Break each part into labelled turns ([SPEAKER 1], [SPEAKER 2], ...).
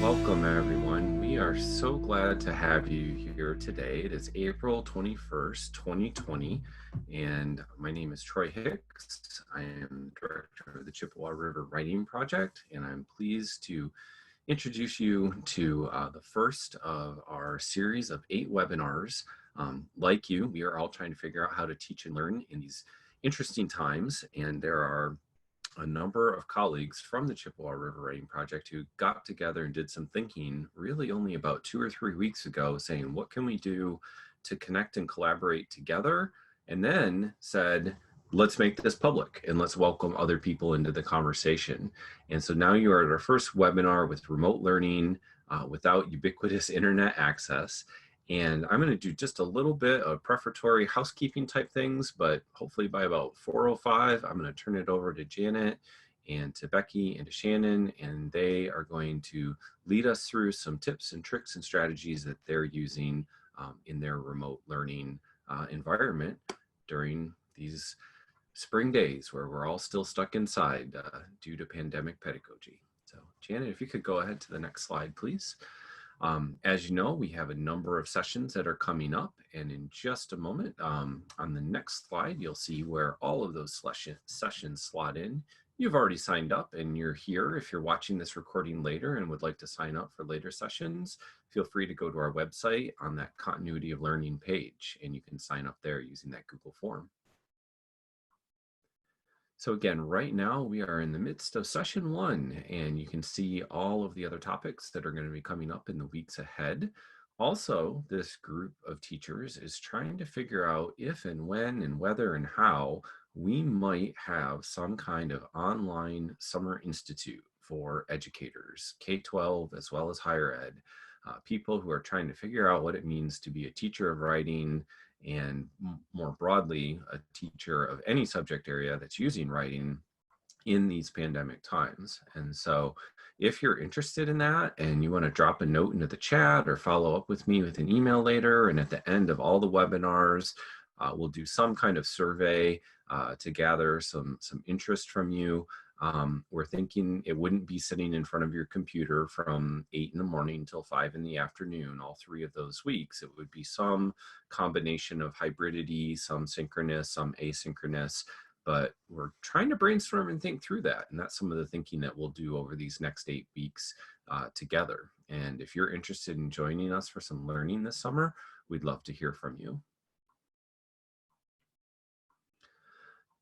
[SPEAKER 1] Welcome, everyone. We are so glad to have you here today. It is April 21st, 2020, and my name is Troy Hicks. I am director of the Chippewa River Writing Project, and I'm pleased to introduce you to the first of our series of 8 webinars. Like you, we are all trying to figure out how to teach and learn in these interesting times, and there are a number of colleagues from the Chippewa River Writing Project who got together and did some thinking really only about 2 or 3 weeks ago, saying, what can we do to connect and collaborate together? And then said, let's make this public and let's welcome other people into the conversation. And so now you are at our first webinar with remote learning without ubiquitous internet access. And I'm going to do just a little bit of prefatory housekeeping type things, but hopefully by about 4:05, I'm going to turn it over to Janet and to Becky and to Shannon, and they are going to lead us through some tips and tricks and strategies that they're using in their remote learning environment during these spring days where we're all still stuck inside due to pandemic pedagogy. So Janet, if you could go ahead to the next slide, please. As you know, we have a number of sessions that are coming up, and in just a moment, on the next slide, you'll see where all of those sessions slot in. You've already signed up and you're here. If you're watching this recording later and would like to sign up for later sessions, feel free to go to our website on that continuity of learning page, and you can sign up there using that Google form. So again, right now we are in the midst of session 1, and you can see all of the other topics that are going to be coming up in the weeks ahead. Also, this group of teachers is trying to figure out if and when and whether and how we might have some kind of online summer institute for educators, K-12 as well as higher ed, people who are trying to figure out what it means to be a teacher of writing, and more broadly, a teacher of any subject area that's using writing in these pandemic times. And so if you're interested in that and you want to drop a note into the chat or follow up with me with an email later, and at the end of all the webinars, we'll do some kind of survey to gather some interest from you. We're thinking it wouldn't be sitting in front of your computer from 8 in the morning till 5 in the afternoon, all 3 of those weeks. It would be some combination of hybridity, some synchronous, some asynchronous, but we're trying to brainstorm and think through that. And that's some of the thinking that we'll do over these next 8 weeks together. And if you're interested in joining us for some learning this summer, we'd love to hear from you.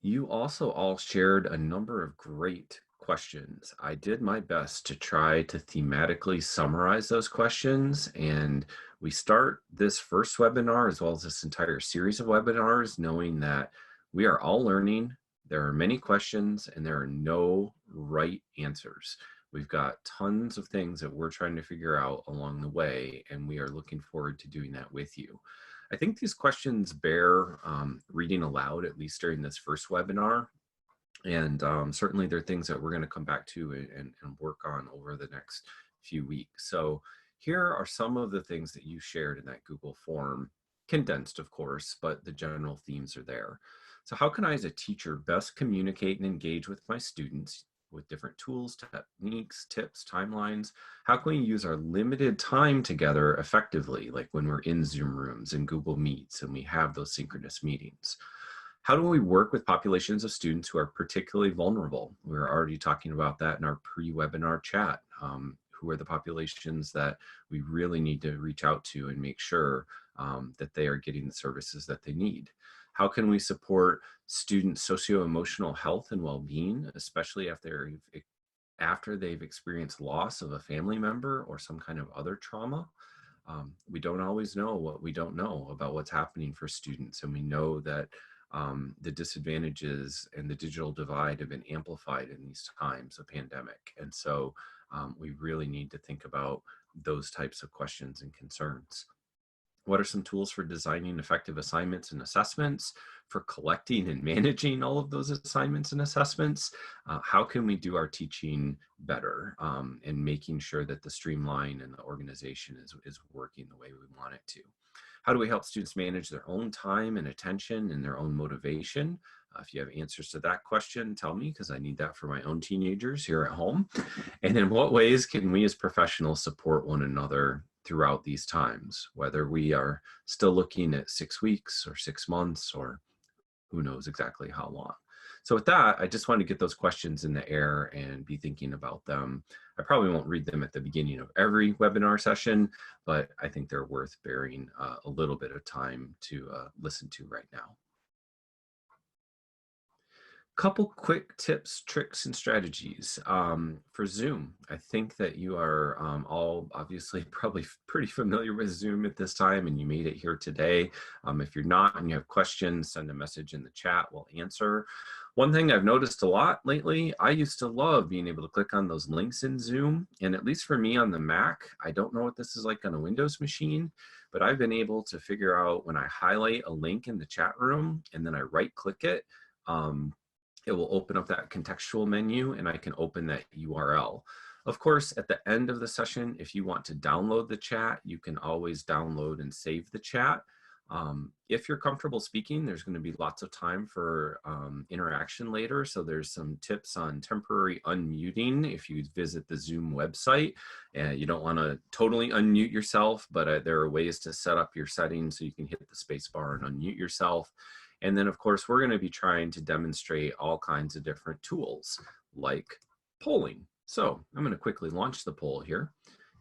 [SPEAKER 1] You also all shared a number of great questions. I did my best to try to thematically summarize those questions, and we start this first webinar as well as this entire series of webinars knowing that we are all learning. There are many questions and there are no right answers. We've got tons of things that we're trying to figure out along the way, and we are looking forward to doing that with you. I think these questions bear reading aloud, at least during this first webinar. And certainly there are things that we're going to come back to and work on over the next few weeks. So here are some of the things that you shared in that Google form, condensed of course, but the general themes are there. So how can I as a teacher best communicate and engage with my students with different tools, techniques, tips, timelines? How can we use our limited time together effectively, like when we're in Zoom rooms and Google Meets and we have those synchronous meetings? How do we work with populations of students who are particularly vulnerable? We were already talking about that in our pre-webinar chat. Who are the populations that we really need to reach out to and make sure that they are getting the services that they need? How can we support students' socio-emotional health and well-being, especially after they've experienced loss of a family member or some kind of other trauma? We don't always know what we don't know about what's happening for students, and we know that the disadvantages and the digital divide have been amplified in these times of pandemic. And so we really need to think about those types of questions and concerns. What are some tools for designing effective assignments and assessments, for collecting and managing all of those assignments and assessments? How can we do our teaching better and making sure that the streamline and the organization is working the way we want it to? How do we help students manage their own time and attention and their own motivation If you have answers to that question, tell me, because I need that for my own teenagers here at home. And in what ways can we as professionals support one another throughout these times, whether we are still looking at 6 weeks or 6 months or who knows exactly how long. So with that, I just want to get those questions in the air and be thinking about them. I probably won't read them at the beginning of every webinar session, but I think they're worth bearing a little bit of time to listen to right now. Couple quick tips, tricks, and strategies for Zoom. I think that you are all obviously probably pretty familiar with Zoom at this time, and you made it here today. If you're not and you have questions, send a message in the chat, we'll answer. One thing I've noticed a lot lately, I used to love being able to click on those links in Zoom, and at least for me on the Mac, I don't know what this is like on a Windows machine, but I've been able to figure out when I highlight a link in the chat room and then I right click it, it will open up that contextual menu and I can open that URL. Of course, at the end of the session, if you want to download the chat, you can always download and save the chat. If you're comfortable speaking, there's going to be lots of time for interaction later. So there's some tips on temporary unmuting if you visit the Zoom website. You don't want to totally unmute yourself, but there are ways to set up your settings so you can hit the space bar and unmute yourself. And then, of course, we're going to be trying to demonstrate all kinds of different tools like polling. So I'm going to quickly launch the poll here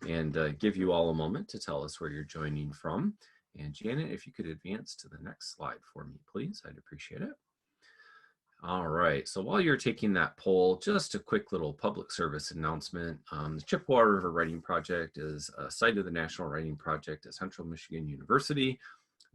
[SPEAKER 1] and give you all a moment to tell us where you're joining from. And Janet, if you could advance to the next slide for me, please, I'd appreciate it. All right, so while you're taking that poll, just a quick little public service announcement. The Chippewa River Writing Project is a site of the National Writing Project at Central Michigan University.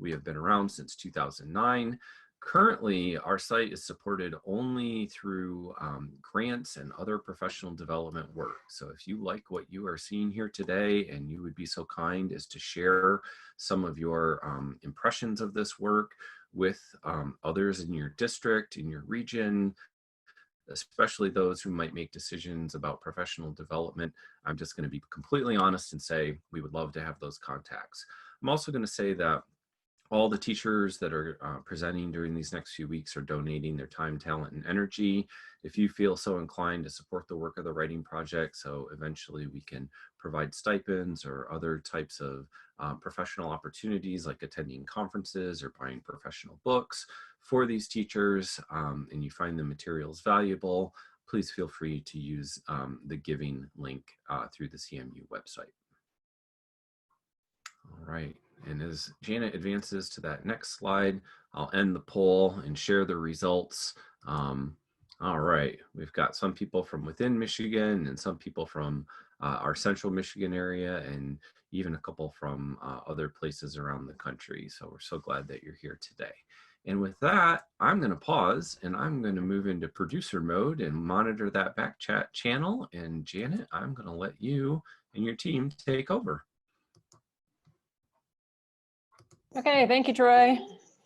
[SPEAKER 1] We have been around since 2009. Currently, our site is supported only through grants and other professional development work. So if you like what you are seeing here today and you would be so kind as to share some of your impressions of this work with others in your district, in your region, especially those who might make decisions about professional development, I'm just going to be completely honest and say we would love to have those contacts. I'm also going to say that all the teachers that are presenting during these next few weeks are donating their time, talent, and energy. If you feel so inclined to support the work of the Writing Project, so eventually we can provide stipends or other types of professional opportunities like attending conferences or buying professional books for these teachers, and you find the materials valuable, please feel free to use the giving link through the CMU website. All right. And as Janet advances to that next slide, I'll end the poll and share the results. All right, we've got some people from within Michigan and some people from our central Michigan area and even a couple from other places around the country. So we're so glad that you're here today. And with that, I'm going to pause and I'm going to move into producer mode and monitor that back chat channel. And Janet, I'm going to let you and your team take over.
[SPEAKER 2] Okay, thank you, Troy.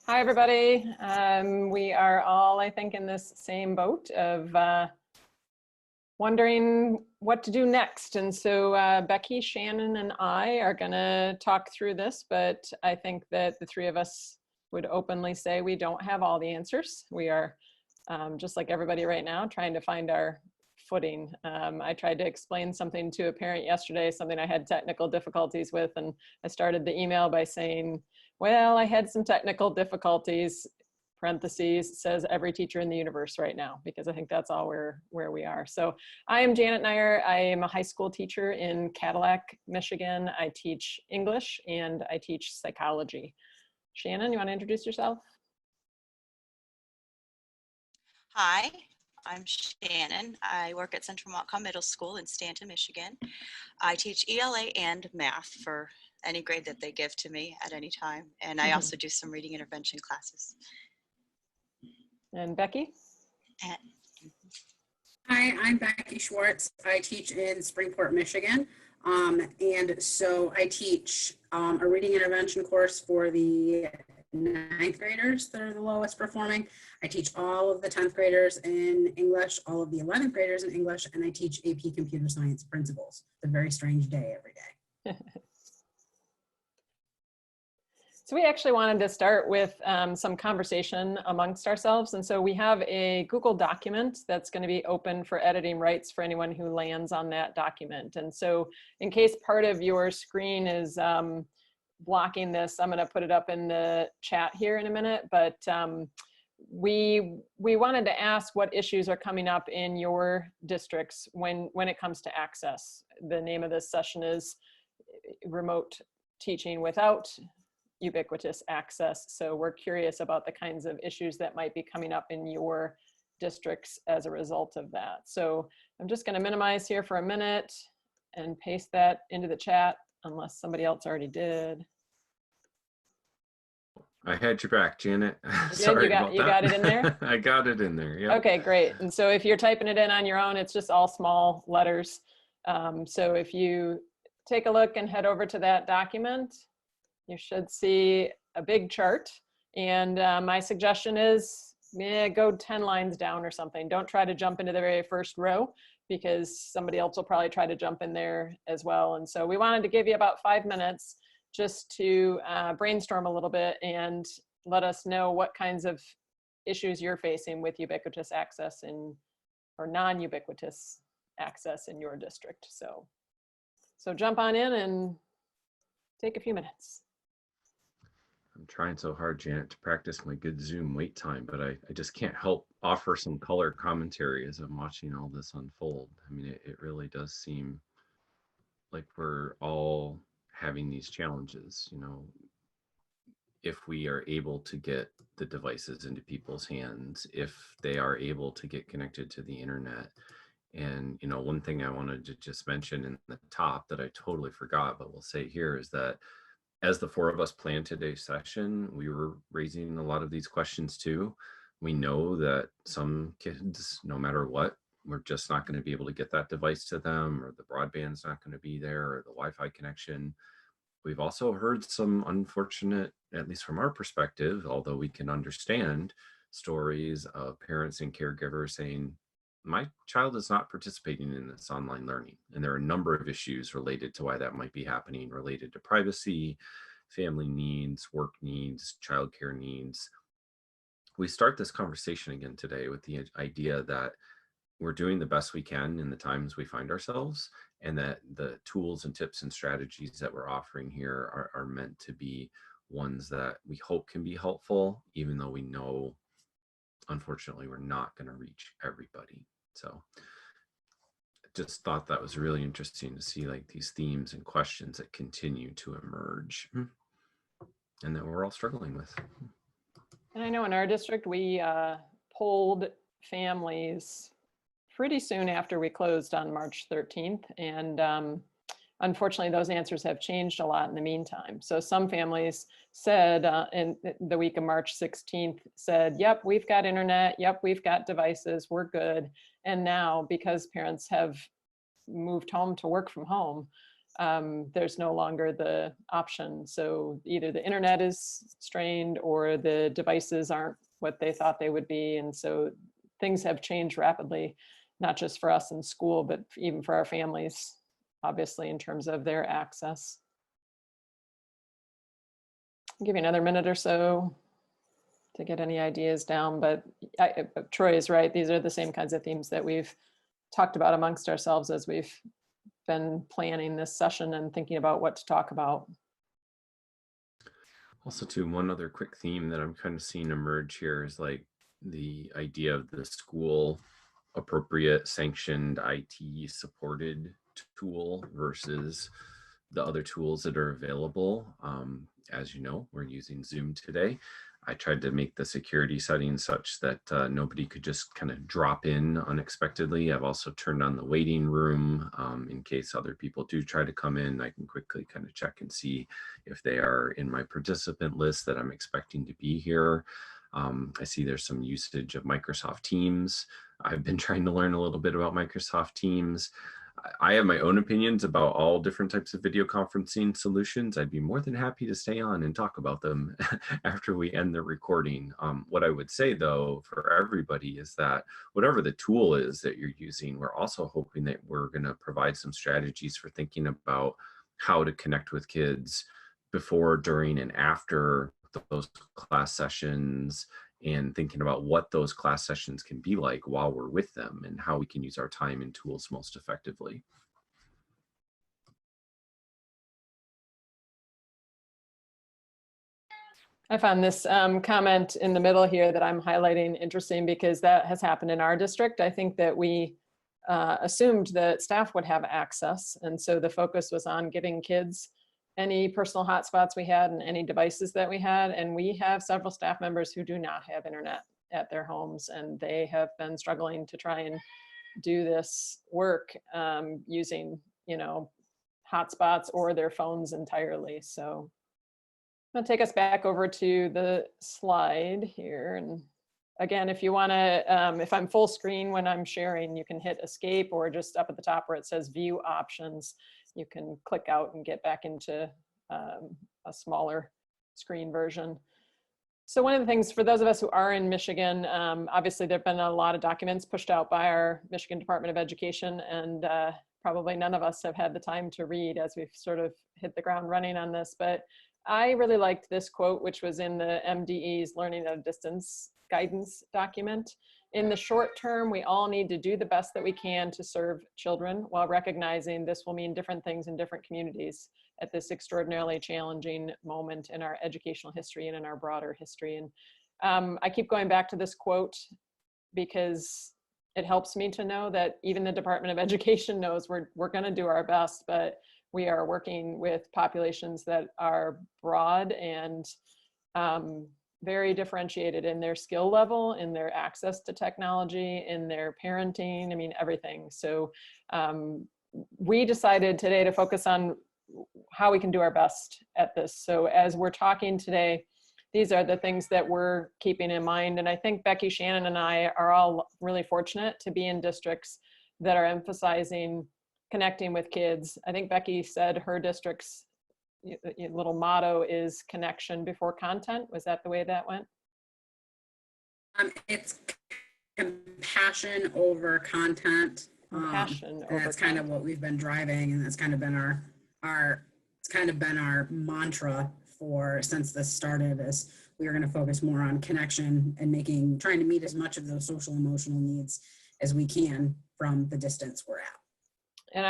[SPEAKER 2] Hi, everybody. We are all, I think, in this same boat of wondering what to do next. And so Becky, Shannon, and I are going to talk through this, but I think that the three of us would openly say we don't have all the answers. We are, just like everybody right now, trying to find our footing. I tried to explain something to a parent yesterday, something I had technical difficulties with, and I started the email by saying, well, I had some technical difficulties, parentheses, says every teacher in the universe right now, because I think that's all where we are. So I am Janet Nyer. I am a high school teacher in Cadillac, Michigan. I teach English and I teach psychology. Shannon, you want to introduce yourself?
[SPEAKER 3] Hi, I'm Shannon. I work at Central Montcalm Middle School in Stanton, Michigan. I teach ELA and math for any grade that they give to me at any time. And I also do some reading intervention classes.
[SPEAKER 2] And Becky?
[SPEAKER 4] Hi, I'm Becky Schwartz. I teach in Springport, Michigan. And so I teach a reading intervention course for the 9th graders that are the lowest performing. I teach all of the 10th graders in English, all of the 11th graders in English, and I teach AP Computer Science principles. It's a very strange day every day.
[SPEAKER 2] So we actually wanted to start with some conversation amongst ourselves. And so we have a Google document that's going to be open for editing rights for anyone who lands on that document. And so in case part of your screen is blocking this, I'm going to put it up in the chat here in a minute. But we wanted to ask what issues are coming up in your districts when it comes to access. The name of this session is Remote Teaching Without Ubiquitous Access. So we're curious about the kinds of issues that might be coming up in your districts as a result of that. So I'm just going to minimize here for a minute and paste that into the chat unless somebody else already did.
[SPEAKER 1] I had your back, Janet.
[SPEAKER 2] You
[SPEAKER 1] Sorry
[SPEAKER 2] got,
[SPEAKER 1] about
[SPEAKER 2] you
[SPEAKER 1] that.
[SPEAKER 2] got it in there?
[SPEAKER 1] I got it in there, yeah.
[SPEAKER 2] Okay, great. And so if you're typing it in on your own, it's just all small letters. So if you take a look and head over to that document, you should see a big chart. And my suggestion is go 10 lines down or something. Don't try to jump into the very first row because somebody else will probably try to jump in there as well. And so we wanted to give you about 5 minutes just to brainstorm a little bit and let us know what kinds of issues you're facing with ubiquitous access or non-ubiquitous access in your district. So jump on in and take a few minutes.
[SPEAKER 1] I'm trying so hard, Janet, to practice my good Zoom wait time, but I just can't help offer some color commentary as I'm watching all this unfold. I mean, it really does seem like we're all having these challenges, you know, if we are able to get the devices into people's hands, if they are able to get connected to the internet. And, you know, one thing I wanted to just mention in the top that I totally forgot, but we'll say here is that as the 4 of us planned today's session, we were raising a lot of these questions too. We know that some kids, no matter what, we're just not going to be able to get that device to them, or the broadband's not going to be there, or the Wi-Fi connection. We've also heard some unfortunate, at least from our perspective, although we can understand, stories of parents and caregivers saying, my child is not participating in this online learning. And there are a number of issues related to why that might be happening, related to privacy, family needs, work needs, childcare needs. We start this conversation again today with the idea that we're doing the best we can in the times we find ourselves, and that the tools and tips and strategies that we're offering here are meant to be ones that we hope can be helpful, even though we know, unfortunately, we're not going to reach everybody. So just thought that was really interesting to see like these themes and questions that continue to emerge and that we're all struggling with.
[SPEAKER 2] And I know in our district, we polled families pretty soon after we closed on March 13th. And unfortunately, those answers have changed a lot in the meantime. So some families said in the week of March 16th said, yep, we've got internet. Yep, we've got devices. We're good. And now, because parents have moved home to work from home, there's no longer the option. So either the internet is strained or the devices aren't what they thought they would be. And so things have changed rapidly, not just for us in school, but even for our families, obviously, in terms of their access. I'll give you another minute or so to get any ideas down, but Troy is right. These are the same kinds of themes that we've talked about amongst ourselves as we've been planning this session and thinking about what to talk about.
[SPEAKER 1] Also, too, one other quick theme that I'm kind of seeing emerge here is like the idea of the school appropriate sanctioned IT supported tool versus the other tools that are available. As you know, we're using Zoom today. I tried to make the security settings such that nobody could just kind of drop in unexpectedly. I've also turned on the waiting room in case other people do try to come in. I can quickly kind of check and see if they are in my participant list that I'm expecting to be here. I see there's some usage of Microsoft Teams. I've been trying to learn a little bit about Microsoft Teams. I have my own opinions about all different types of video conferencing solutions. I'd be more than happy to stay on and talk about them after we end the recording. What I would say though, for everybody is that whatever the tool is that you're using, we're also hoping that we're gonna provide some strategies for thinking about how to connect with kids before, during, and after those class sessions, and thinking about what those class sessions can be like while we're with them and how we can use our time and tools most effectively.
[SPEAKER 2] I found this comment in the middle here that I'm highlighting interesting because that has happened in our district. I think that we assumed that staff would have access. And so the focus was on giving kids any personal hotspots we had and any devices that we had. And we have several staff members who do not have internet at their homes, and they have been struggling to try and do this work using, you know, hotspots or their phones entirely. So I'm gonna take us back over to the slide here. And again, if you wanna, if I'm full screen when I'm sharing, you can hit escape, or just up at the top where it says view options, you can click out and get back into a smaller screen version. So one of the things for those of us who are in Michigan, obviously there've been a lot of documents pushed out by our Michigan Department of Education, and probably none of us have had the time to read as we've sort of hit the ground running on this. But I really liked this quote, which was in the MDE's Learning at a Distance guidance document. In the short term, we all need to do the best that we can to serve children, while recognizing this will mean different things in different communities at this extraordinarily challenging moment in our educational history and in our broader history. And I keep going back to this quote because it helps me to know that even the Department of Education knows we're going to do our best, but we are working with populations that are broad and very differentiated in their skill level, in their access to technology, in their parenting, I mean, everything. So we decided today to focus on how we can do our best at this. So as we're talking today, these are the things that we're keeping in mind. And I think Becky, Shannon, and I are all really fortunate to be in districts that are emphasizing connecting with kids. I think Becky said her district's little motto is connection before content. Was that the way that went?
[SPEAKER 4] It's compassion over content.
[SPEAKER 2] Compassion over
[SPEAKER 4] that's kind of what we've been driving, and that's kind of been our mantra for since this started. Is we are going to focus more on connection and trying to meet as much of those social emotional needs as we can from the distance we're at.
[SPEAKER 2] And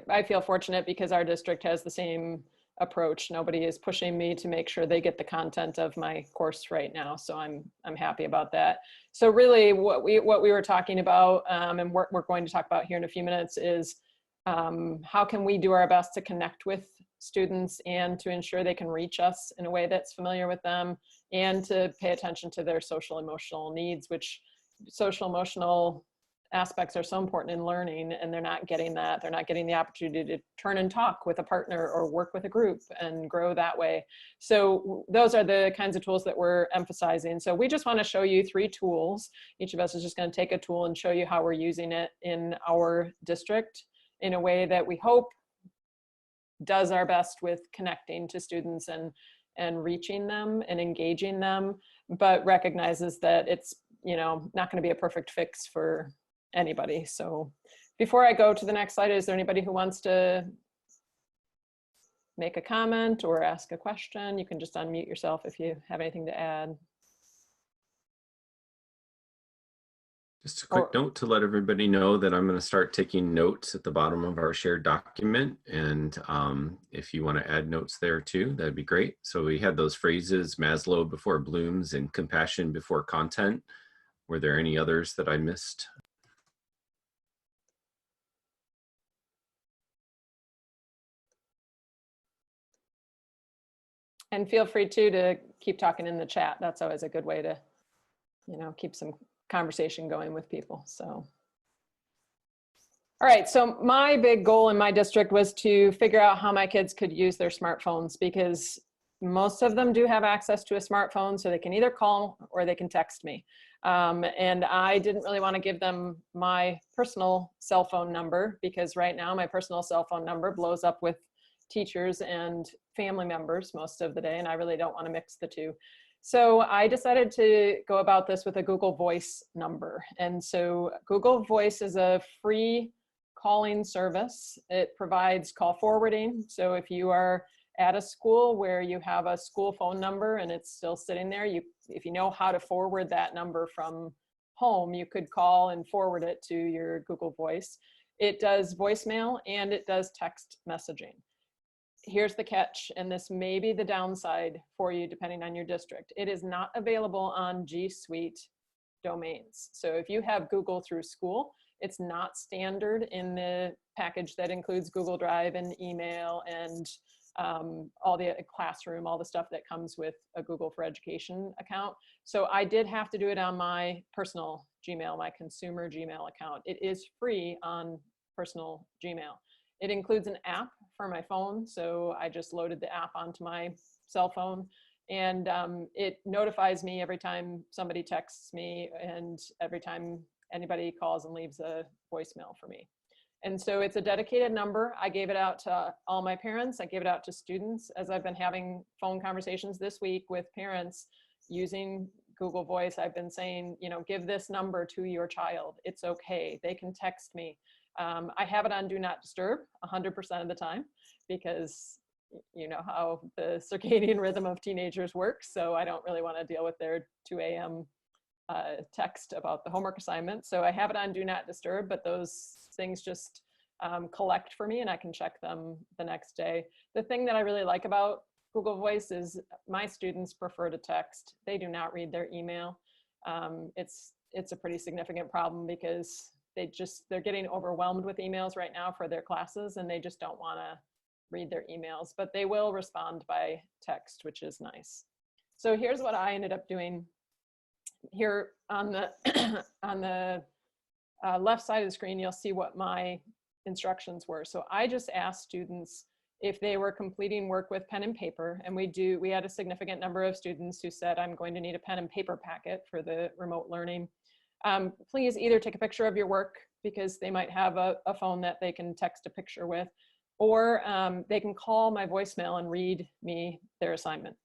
[SPEAKER 2] I feel fortunate because our district has the same approach. Nobody is pushing me to make sure they get the content of my course right now. So I'm happy about that. So really what we were talking about and we're going to talk about here in a few minutes is how can we do our best to connect with students and to ensure they can reach us in a way that's familiar with them, and to pay attention to their social emotional needs, which social emotional aspects are so important in learning, and they're not getting that. They're not getting the opportunity to turn and talk with a partner or work with a group and grow that way. So those are the kinds of tools that we're emphasizing. So we just want to show you 3 tools. Each of us is just going to take a tool and show you how we're using it in our district in a way that we hope does our best with connecting to students and reaching them and engaging them, but recognizes that it's, you know, not going to be a perfect fix for anybody. So before I go to the next slide, is there anybody who wants to make a comment or ask a question? You can just unmute yourself if you have anything to add.
[SPEAKER 1] Just a quick note to let everybody know that I'm going to start taking notes at the bottom of our shared document. And if you want to add notes there too, that'd be great. So we had those phrases, Maslow before Bloom's and compassion before content. Were there any others that I missed?
[SPEAKER 2] And feel free too to keep talking in the chat. That's always a good way to, you know, keep some conversation going with people. So, all right. So my big goal in my district was to figure out how my kids could use their smartphones, because most of them do have access to a smartphone, so they can either call or they can text me. And I didn't really want to give them my personal cell phone number, because right now my personal cell phone number blows up with teachers and family members most of the day, and I really don't want to mix the two. So I decided to go about this with a Google Voice number. And so Google Voice is a free calling service. It provides call forwarding. So if you are at a school where you have a school phone number and it's still sitting there, if you know how to forward that number from home, you could call and forward it to your Google Voice. It does voicemail and it does text messaging. Here's the catch, and this may be the downside for you depending on your district. It is not available on G Suite domains. So if you have Google through school, it's not standard in the package that includes Google Drive and email and all the classroom, all the stuff that comes with a Google for Education account. So I did have to do it on my personal Gmail, my consumer Gmail account. It is free on personal Gmail. It includes an app for my phone. So I just loaded the app onto my cell phone, and it notifies me every time somebody texts me and every time anybody calls and leaves a voicemail for me. And so it's a dedicated number. I gave it out to all my parents. I gave it out to students as I've been having phone conversations this week with parents using Google Voice. I've been saying, you know, give this number to your child. It's okay. They can text me. I have it on Do Not Disturb 100% of the time because you know how the circadian rhythm of teenagers works. So I don't really want to deal with their 2 a.m. Text about the homework assignment. So I have it on Do Not Disturb, but those things just collect for me and I can check them the next day. The thing that I really like about Google Voice is my students prefer to text. They do not read their email. It's a pretty significant problem because they're getting overwhelmed with emails right now for their classes and they just don't want to read their emails, but they will respond by text, which is nice. So here's what I ended up doing. Here on the on the left side of the screen, you'll see what my instructions were. So I just asked students if they were completing work with pen and paper, and we had a significant number of students who said, I'm going to need a pen and paper packet for the remote learning. Please either take a picture of your work because they might have a phone that they can text a picture with, or they can call my voicemail and read me their assignment.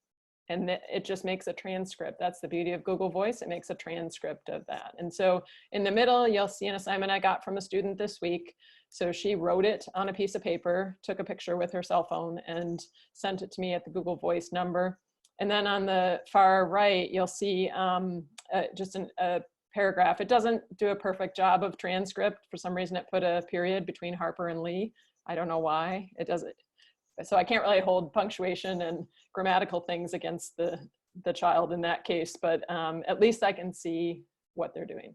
[SPEAKER 2] And it just makes a transcript. That's the beauty of Google Voice. It makes a transcript of that. And so in the middle, you'll see an assignment I got from a student this week. So she wrote it on a piece of paper, took a picture with her cell phone and sent it to me at the Google Voice number. And then on the far right, you'll see just a paragraph. It doesn't do a perfect job of transcript. For some reason, it put a period between Harper and Lee. I don't know why it does it. So I can't really hold punctuation and grammatical things against the child in that case, but at least I can see what they're doing.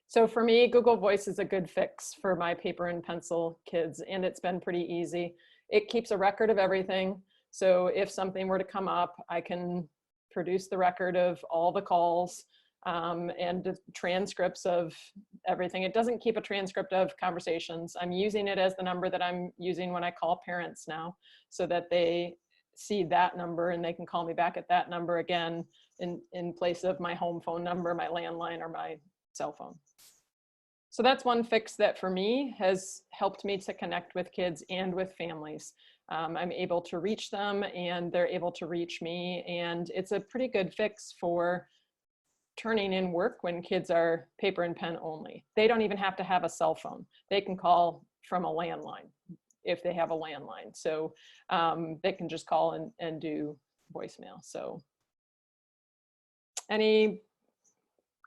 [SPEAKER 2] So for me, Google Voice is a good fix for my paper and pencil kids, and it's been pretty easy. It keeps a record of everything. So if something were to come up, I can produce the record of all the calls and the transcripts of everything. It doesn't keep a transcript of conversations. I'm using it as the number that I'm using when I call parents now, so that they see that number and they can call me back at that number again in place of my home phone number, my landline, or my cell phone. So that's one fix that for me has helped me to connect with kids and with families. I'm able to reach them and they're able to reach me, and it's a pretty good fix for turning in work when kids are paper and pen only. They don't even have to have a cell phone. They can call from a landline if they have a landline. So they can just call and do voicemail. So any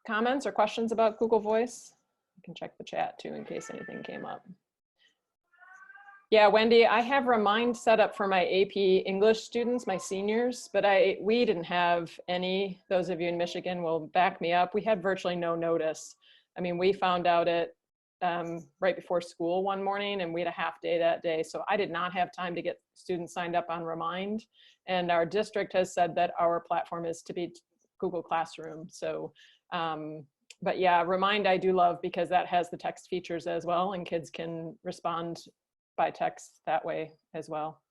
[SPEAKER 2] comments or questions about Google Voice? I can check the chat too in case anything came up. Yeah, Wendy, I have Remind set up for my AP English students, my seniors, but we didn't have any. Those of you in Michigan will back me up. We had virtually no notice. I mean, we found out it right before school one morning, and we had a half day that day. So I did not have time to get students signed up on Remind. And our district has said that our platform is to be Google Classroom. So, but yeah, Remind I do love because that has the text features as well, and kids can respond by text that way as well.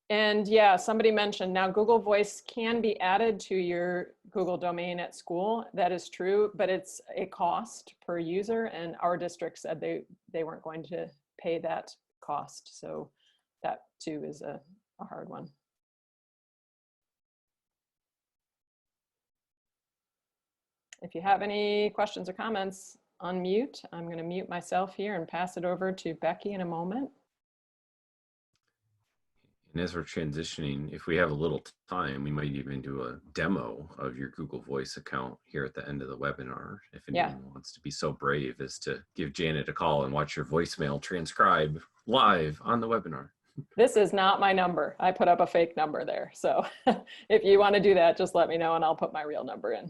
[SPEAKER 2] And yeah, somebody mentioned now Google Voice can be added to your Google domain at school. That is true, but it's a cost per user, and our district said they weren't going to pay that cost. So that too is a hard one. If you have any questions or comments, unmute. I'm going to mute myself here and pass it over to Becky in a moment.
[SPEAKER 1] And as we're transitioning, if we have a little time, we might even do a demo of your Google Voice account here at the end of the webinar. If
[SPEAKER 2] Yeah.
[SPEAKER 1] anyone wants to be so brave as to give Janet a call and watch your voicemail transcribe live on the webinar.
[SPEAKER 2] This is not my number. I put up a fake number there. So if you want to do that, just let me know and I'll put my real number in.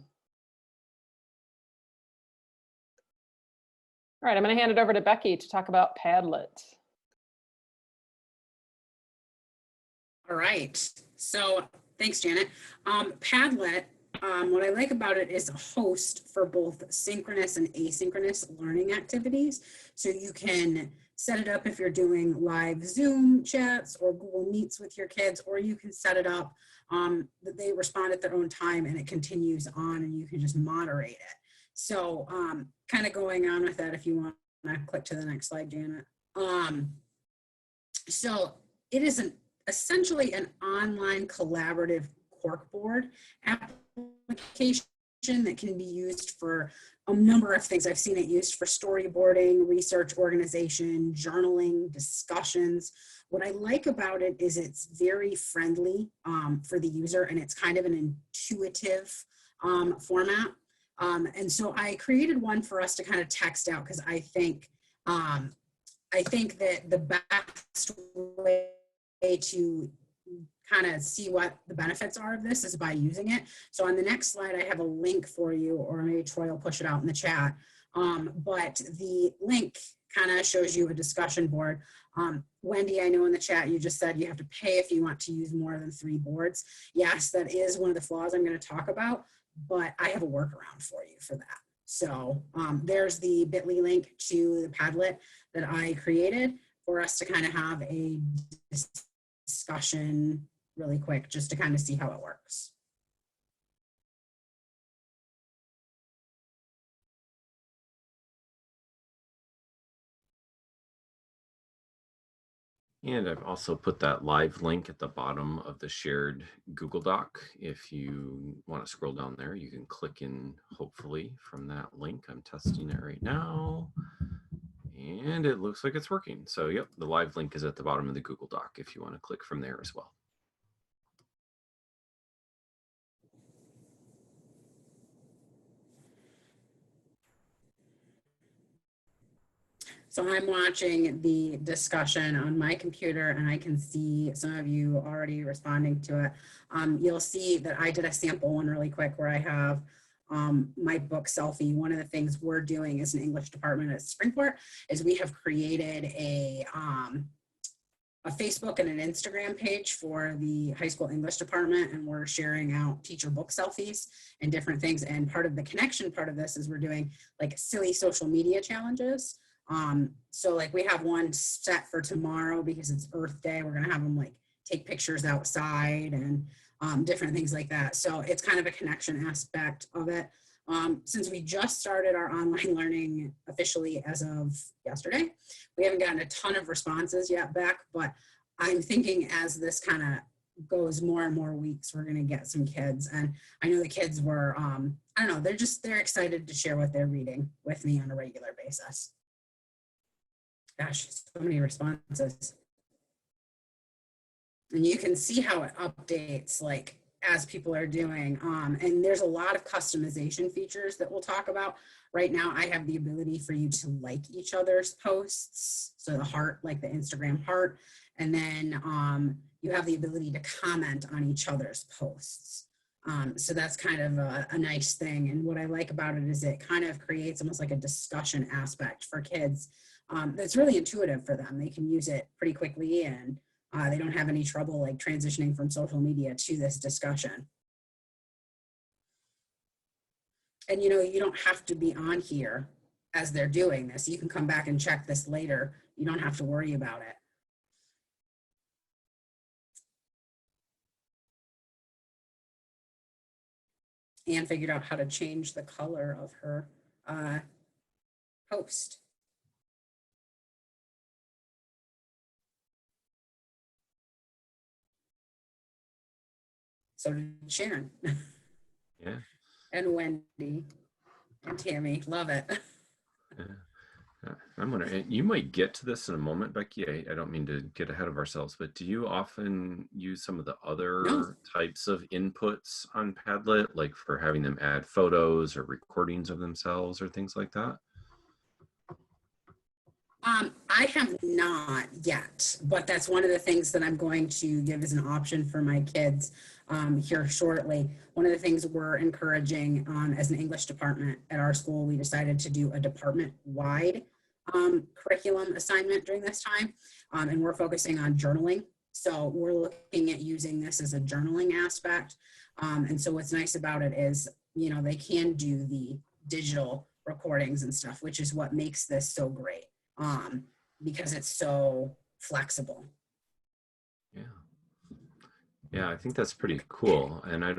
[SPEAKER 2] All right, I'm going to hand it over to Becky to talk about Padlet.
[SPEAKER 4] All right, so thanks, Janet. Padlet, what I like about it is a host for both synchronous and asynchronous learning activities. So you can set it up if you're doing live Zoom chats or Google Meets with your kids, or you can set it up that they respond at their own time and it continues on and you can just moderate it. So kind of going on with that, if you want to click to the next slide, Janet. So it is essentially an online collaborative corkboard application that can be used for a number of things. I've seen it used for storyboarding, research organization, journaling, discussions. What I like about it is it's very friendly for the user, and it's kind of an intuitive format. And so I created one for us to kind of text out because I think that the best way to kind of see what the benefits are of this is by using it. So on the next slide, I have a link for you, or maybe Troy will push it out in the chat. But the link kind of shows you a discussion board. Wendy, I know in the chat you just said you have to pay if you want to use more than 3 boards. Yes, that is one of the flaws I'm going to talk about, but I have a workaround for you for that. So there's the bit.ly link to the Padlet that I created for us to kind of have a discussion really quick, just to kind of see how it works.
[SPEAKER 1] And I've also put that live link at the bottom of the shared Google Doc. If you want to scroll down there, you can click in, hopefully, from that link. I'm testing it right now. And it looks like it's working. So yep, the live link is at the bottom of the Google Doc if you want to click from there as well.
[SPEAKER 4] So I'm watching the discussion on my computer and I can see some of you already responding to it. You'll see that I did a sample one really quick where I have my book selfie. One of the things we're doing as an English department at Springport is we have created a Facebook and an Instagram page for the high school English department, and we're sharing out teacher book selfies and different things. And part of the connection part of this is we're doing like silly social media challenges. So like we have one set for tomorrow because it's Earth Day. We're going to have them like take pictures outside and different things like that. So it's kind of a connection aspect of it. Since we just started our online learning officially as of yesterday, we haven't gotten a ton of responses yet back, but I'm thinking as this kind of goes more and more weeks, we're going to get some kids. And I know the kids were, I don't know, they're excited to share what they're reading with me on a regular basis. Gosh, so many responses. And you can see how it updates like as people are doing. And there's a lot of customization features that we'll talk about. Right now, I have the ability for you to like each other's posts. So the heart, like the Instagram heart. And then you have the ability to comment on each other's posts. So that's kind of a nice thing. And what I like about it is it kind of creates almost like a discussion aspect for kids that's really intuitive for them. They can use it pretty quickly and they don't have any trouble like transitioning from social media to this discussion. And you know, you don't have to be on here as they're doing this. You can come back and check this later. You don't have to worry about it. Anne figured out how to change the color of her post. So did Sharon.
[SPEAKER 1] Yeah.
[SPEAKER 4] And Wendy and Tammy. Love it.
[SPEAKER 1] Yeah. I'm wondering, you might get to this in a moment, Becky. I don't mean to get ahead of ourselves, but do you often use some of the
[SPEAKER 4] No.
[SPEAKER 1] other types of inputs on Padlet, like for having them add photos or recordings of themselves or things like that?
[SPEAKER 4] I have not yet, but that's one of the things that I'm going to give as an option for my kids here shortly. One of the things we're encouraging as an English department at our school, we decided to do a department-wide curriculum assignment during this time, and we're focusing on journaling. So we're looking at using this as a journaling aspect. And so what's nice about it is, you know, they can do the digital recordings and stuff, which is what makes this so great. Because it's so flexible.
[SPEAKER 1] Yeah. Yeah, I think that's pretty cool. And
[SPEAKER 4] I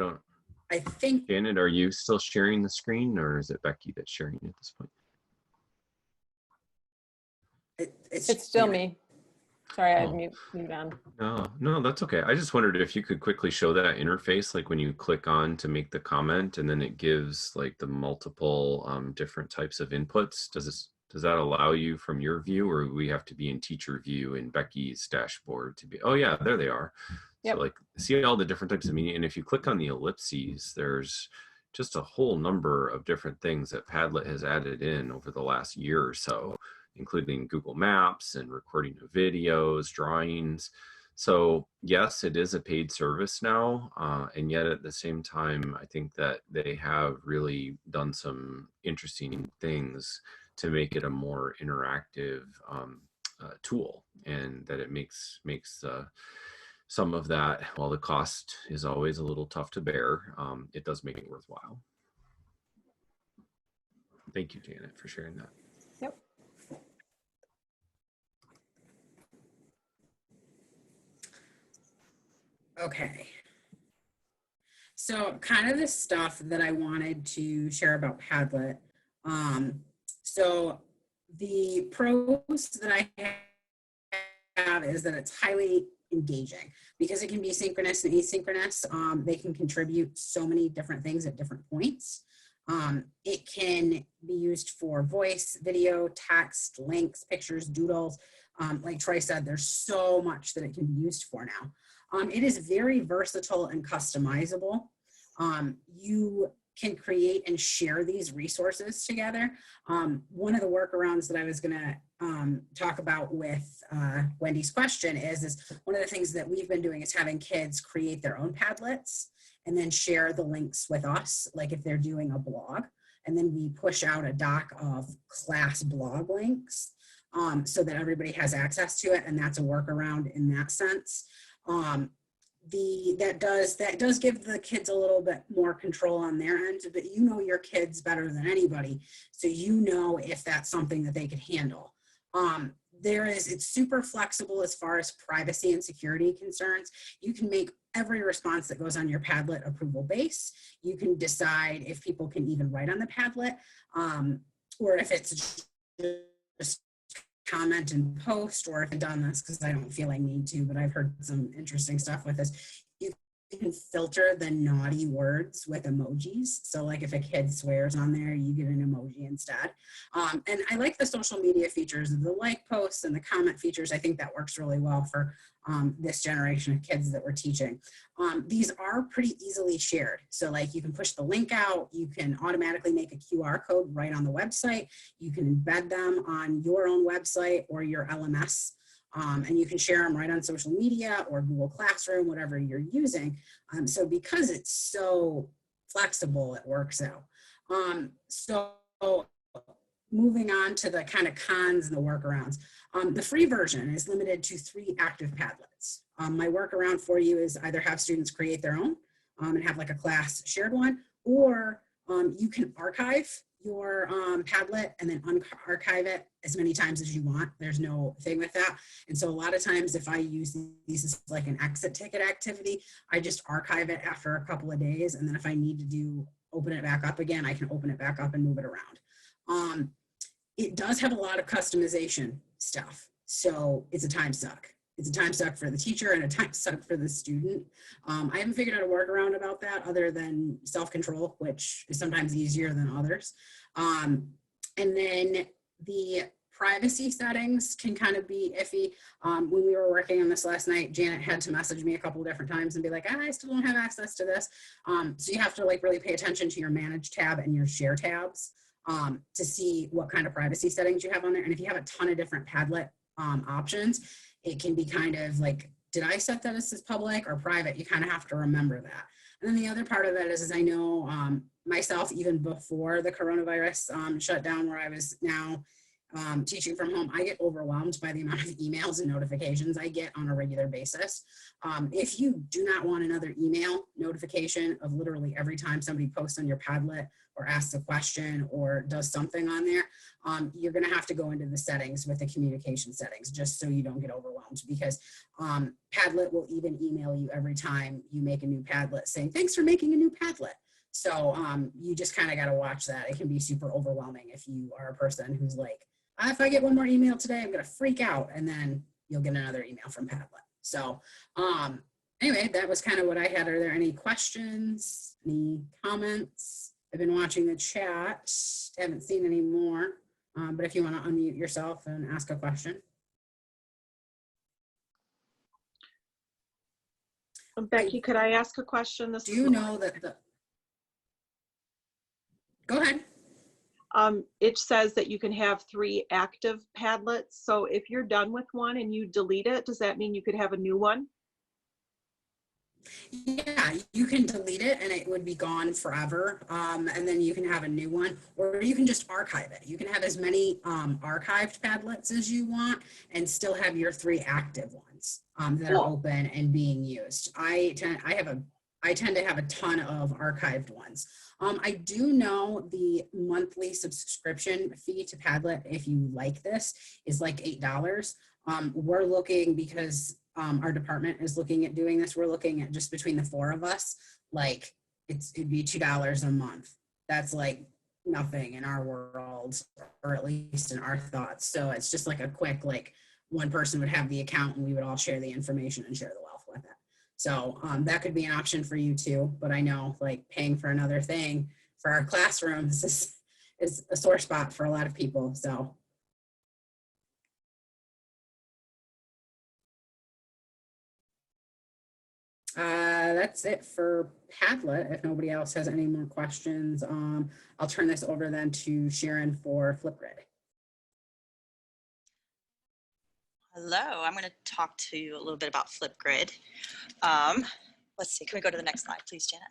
[SPEAKER 4] think,
[SPEAKER 1] Janet, are you still sharing the screen, or is it Becky that's sharing at this point?
[SPEAKER 2] It's still
[SPEAKER 4] yeah.
[SPEAKER 2] me. Sorry, I had
[SPEAKER 1] Oh.
[SPEAKER 2] mute on.
[SPEAKER 1] No, that's okay. I just wondered if you could quickly show that interface, like when you click on to make the comment and then it gives like the multiple different types of inputs. Does that allow you from your view, or we have to be in teacher view in Becky's dashboard to be? Oh yeah, there they are.
[SPEAKER 2] Yep.
[SPEAKER 1] So like see all the different types of media, and if you click on the ellipses, there's just a whole number of different things that Padlet has added in over the last year or so, including Google Maps and recording of videos, drawings. So yes, it is a paid service now, and yet at the same time, I think that they have really done some interesting things to make it a more interactive tool, and that it makes some of that, while the cost is always a little tough to bear, it does make it worthwhile. Thank you, Janet, for sharing that.
[SPEAKER 2] Yep.
[SPEAKER 4] Okay. So kind of the stuff that I wanted to share about Padlet. So the pros that I have is that it's highly engaging because it can be synchronous and asynchronous. They can contribute so many different things at different points. It can be used for voice, video, text, links, pictures, doodles. Like Troy said, there's so much that it can be used for now. It is very versatile and customizable. You can create and share these resources together. One of the workarounds that I was gonna talk about with Wendy's question is one of the things that we've been doing is having kids create their own Padlets and then share the links with us, like if they're doing a blog, and then we push out a doc of class blog links so that everybody has access to it, and that's a workaround in that sense. That does give the kids a little bit more control on their end, but you know your kids better than anybody, so you know if that's something that they could handle. It's super flexible as far as privacy and security concerns. You can make every response that goes on your Padlet approval base. You can decide if people can even write on the Padlet, or if it's just comment and post, or if I've done this because I don't feel I need to, but I've heard some interesting stuff with this. You can filter the naughty words with emojis. So like if a kid swears on there, you get an emoji instead. And I like the social media features, the like posts and the comment features. I think that works really well for this generation of kids that we're teaching. These are pretty easily shared. So like you can push the link out, you can automatically make a QR code right on the website, you can embed them on your own website or your LMS, and you can share them right on social media or Google Classroom, whatever you're using. So because it's so flexible, it works out. So moving on to the kind of cons and the workarounds. The free version is limited to 3 active Padlets. My workaround for you is either have students create their own and have like a class shared one, or you can archive your Padlet and then unarchive it as many times as you want. There's no thing with that. And so a lot of times if I use these as like an exit ticket activity, I just archive it after a couple of days. And then if I need to open it back up again, I can open it back up and move it around. It does have a lot of customization stuff. So it's a time suck. It's a time suck for the teacher and a time suck for the student. I haven't figured out a workaround about that other than self-control, which is sometimes easier than others. And then the privacy settings can kind of be iffy. When we were working on this last night, Janet had to message me a couple of different times and be like, I still don't have access to this. So you have to like really pay attention to your manage tab and your share tabs to see what kind of privacy settings you have on there. And if you have a ton of different Padlet options, it can be kind of like, did I set that as public or private? You kind of have to remember that. And then the other part of it is I know myself, even before the coronavirus shut down, where I was now teaching from home, I get overwhelmed by the amount of emails and notifications I get on a regular basis. If you do not want another email notification of literally every time somebody posts on your Padlet or asks a question or does something on there, you're going to have to go into the settings with the communication settings just so you don't get overwhelmed, because Padlet will even email you every time you make a new Padlet saying, thanks for making a new Padlet. So you just kind of got to watch that. It can be super overwhelming if you are a person who's like, if I get one more email today, I'm going to freak out. And then you'll get another email from Padlet. So anyway, that was kind of what I had. Are there any questions, any comments? I've been watching the chat. Haven't seen any more. But if you want to unmute yourself and ask a question.
[SPEAKER 5] Becky, could I ask a question?
[SPEAKER 4] Do you know that go ahead.
[SPEAKER 5] It says that you can have 3 active Padlets. So if you're done with one and you delete it, does that mean you could have a new one?
[SPEAKER 4] Yeah, you can delete it and it would be gone forever. And then you can have a new one, or you can just archive it. You can have as many archived Padlets as you want and still have your 3 active ones that are open and being used. I tend to have a ton of archived ones. I do know the monthly subscription fee to Padlet, if you like this, is like $8. We're looking, because our department is looking at doing this, we're looking at just between the 4 of us, like it'd be $2 a month. That's like nothing in our world, or at least in our thoughts. So it's just like a quick, like one person would have the account and we would all share the information and share the wealth with it. So that could be an option for you too. But I know like paying for another thing for our classrooms is a sore spot for a lot of people. So. That's it for Padlet. If nobody else has any more questions, I'll turn this over then to Sharon for Flipgrid.
[SPEAKER 3] Hello, I'm going to talk to you a little bit about Flipgrid. Let's see, can we go to the next slide, please, Janet?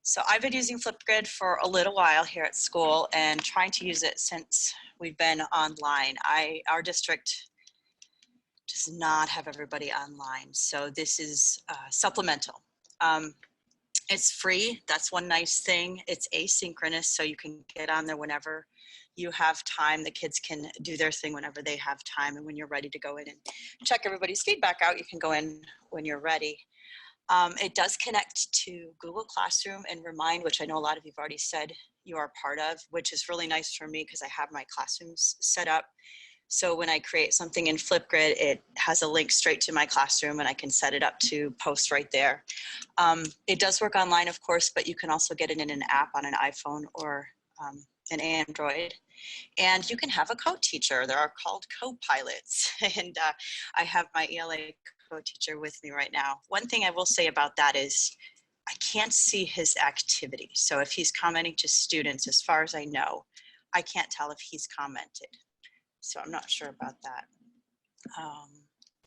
[SPEAKER 3] So I've been using Flipgrid for a little while here at school and trying to use it since we've been online. Our district does not have everybody online, so this is supplemental. It's free. That's one nice thing. It's asynchronous, so you can get on there whenever you have time. The kids can do their thing whenever they have time, and when you're ready to go in and check everybody's feedback out, you can go in when you're ready. It does connect to Google Classroom and Remind, which I know a lot of you've already said you are part of, which is really nice for me because I have my classrooms set up. So when I create something in Flipgrid, it has a link straight to my classroom and I can set it up to post right there. It does work online, of course, but you can also get it in an app on an iPhone or an Android. And you can have a co-teacher. There are called co-pilots. And I have my ELA co-teacher with me right now. One thing I will say about that is I can't see his activity. So if he's commenting to students, as far as I know, I can't tell if he's commented. So I'm not sure about that. How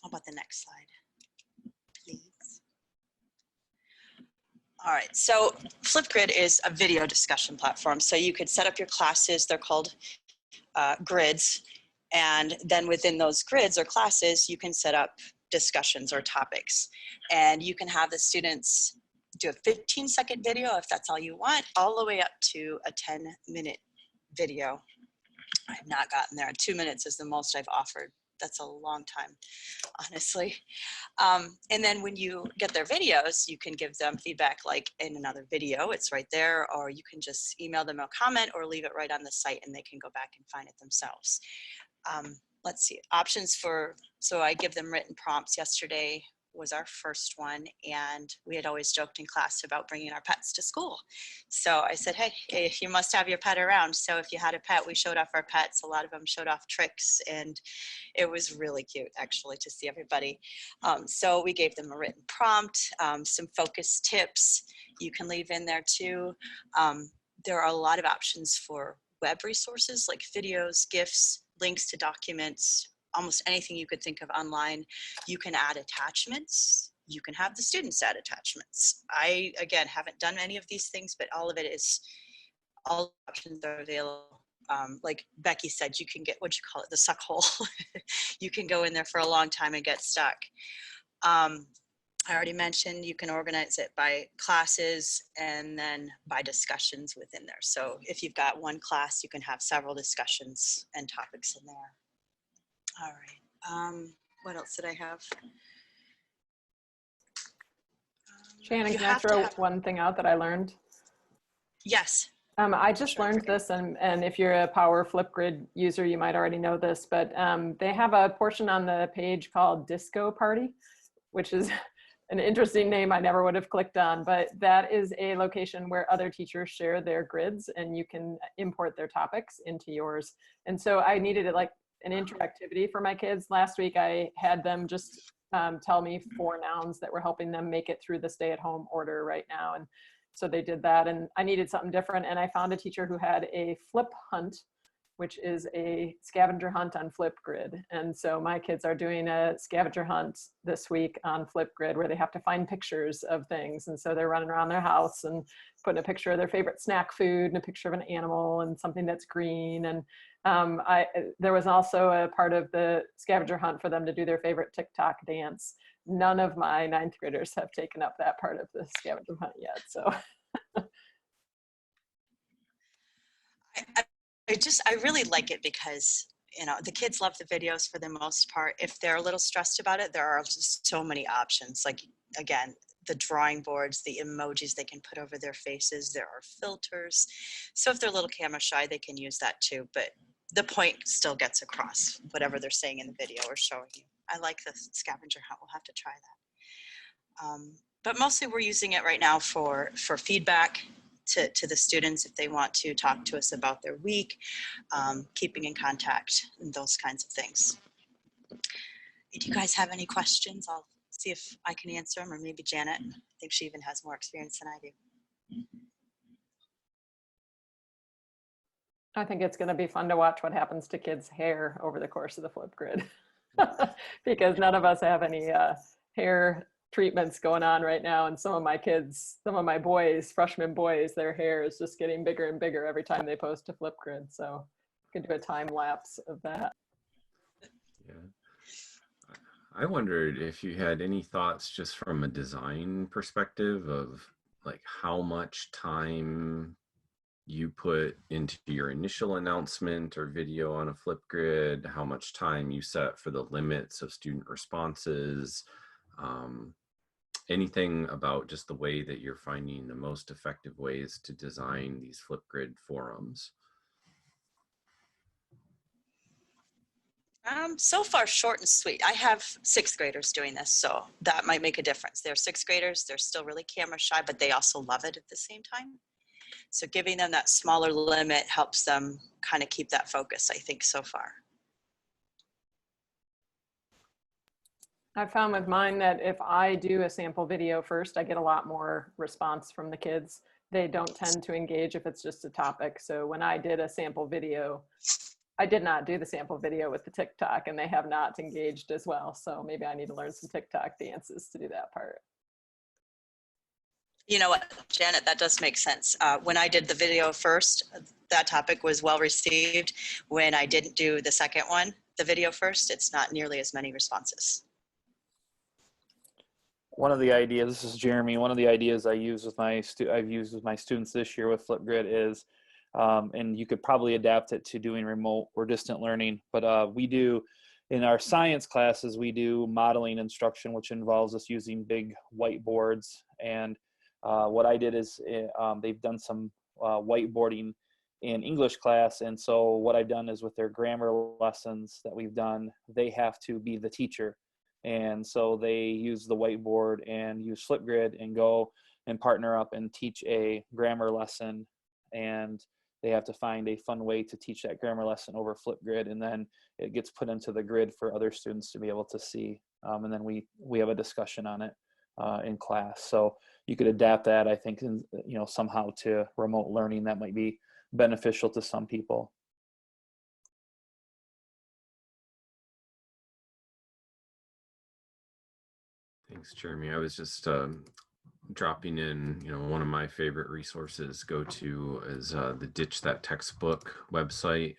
[SPEAKER 3] about the next slide, please? All right, so Flipgrid is a video discussion platform. So you could set up your classes, they're called grids. And then within those grids or classes, you can set up discussions or topics. And you can have the students do a 15-second video if that's all you want, all the way up to a 10-minute video. I have not gotten there. 2 minutes is the most I've offered. That's a long time, honestly. And then when you get their videos, you can give them feedback like in another video, it's right there, or you can just email them a comment or leave it right on the site and they can go back and find it themselves. Let's see, options for, so I give them written prompts yesterday. was our first one, and we had always joked in class about bringing our pets to school. So I said, hey, you must have your pet around. So if you had a pet, we showed off our pets. A lot of them showed off tricks, and it was really cute, actually, to see everybody. So we gave them a written prompt, some focus tips you can leave in there too. There are a lot of options for web resources like videos, GIFs, links to documents, almost anything you could think of online. You can add attachments. You can have the students add attachments. I, again, haven't done any of these things, but all of it is, all options are available. Like Becky said, you can get, what you call it, the suck hole. You can go in there for a long time and get stuck. I already mentioned you can organize it by classes and then by discussions within there. So if you've got one class, you can have several discussions and topics in there. All right. What else did I have?
[SPEAKER 2] Shannon,
[SPEAKER 3] You
[SPEAKER 2] can I
[SPEAKER 3] have to
[SPEAKER 2] throw
[SPEAKER 3] have-
[SPEAKER 2] one thing out that I learned?
[SPEAKER 3] Yes.
[SPEAKER 2] I just
[SPEAKER 3] Sure.
[SPEAKER 2] learned this, and if you're a Power Flipgrid user, you might already know this, but they have a portion on the page called Disco Party, which is an interesting name I never would have clicked on, but that is a location where other teachers share their grids and you can import their topics into yours. And so I needed it like an interactivity for my kids. Last week I had them just tell me 4 nouns that were helping them make it through the stay-at-home order right now. And so they did that, and I needed something different. And I found a teacher who had a flip hunt, which is a scavenger hunt on Flipgrid. And so my kids are doing a scavenger hunt this week on Flipgrid where they have to find pictures of things. And so they're running around their house and putting a picture of their favorite snack food and a picture of an animal and something that's green. And there was also a part of the scavenger hunt for them to do their favorite TikTok dance. None of my 9th graders have taken up that part of the scavenger hunt yet. So.
[SPEAKER 3] I really like it because, you know, the kids love the videos for the most part. If they're a little stressed about it, there are just so many options. Like, again, the drawing boards, the emojis they can put over their faces, there are filters. So if they're a little camera shy, they can use that too. But the point still gets across, whatever they're saying in the video or showing you. I like the scavenger hunt. We'll have to try that. But mostly we're using it right now for feedback to the students if they want to talk to us about their week, keeping in contact and those kinds of things. Do you guys have any questions? I'll see if I can answer them, or maybe Janet. I think she even has more experience than I do.
[SPEAKER 2] I think it's going to be fun to watch what happens to kids' hair over the course of the Flipgrid because none of us have any hair treatments going on right now. And some of my kids, some of my boys, freshman boys, their hair is just getting bigger and bigger every time they post to Flipgrid. So you can do a time lapse of that.
[SPEAKER 1] Yeah. I wondered if you had any thoughts just from a design perspective of like how much time you put into your initial announcement or video on a Flipgrid, how much time you set for the limits of student responses, anything about just the way that you're finding the most effective ways to design these Flipgrid forums.
[SPEAKER 3] So far, short and sweet. I have 6th graders doing this, so that might make a difference. They're 6th graders. They're still really camera shy, but they also love it at the same time. So giving them that smaller limit helps them kind of keep that focus, I think, so far.
[SPEAKER 2] I found with mine that if I do a sample video first, I get a lot more response from the kids. They don't tend to engage if it's just a topic. So when I did a sample video, I did not do the sample video with the TikTok, and they have not engaged as well. So maybe I need to learn some TikTok dances to do that part.
[SPEAKER 3] You know what, Janet, that does make sense. When I did the video first, that topic was well received. When I didn't do the second one, the video first, it's not nearly as many responses.
[SPEAKER 6] One of the ideas, this is Jeremy, one of the ideas I've used with my students this year with Flipgrid is, and you could probably adapt it to doing remote or distant learning, but we do, in our science classes, we do modeling instruction, which involves us using big whiteboards. And what I did is they've done some whiteboarding in English class. And so what I've done is with their grammar lessons that we've done, they have to be the teacher. And so they use the whiteboard and use Flipgrid and go and partner up and teach a grammar lesson. And they have to find a fun way to teach that grammar lesson over Flipgrid, and then it gets put into the grid for other students to be able to see. And then we have a discussion on it in class. So you could adapt that, I think, somehow to remote learning that might be beneficial to some people.
[SPEAKER 1] Thanks, Jeremy. I was just dropping in, one of my favorite resources go-to is the Ditch That Textbook website.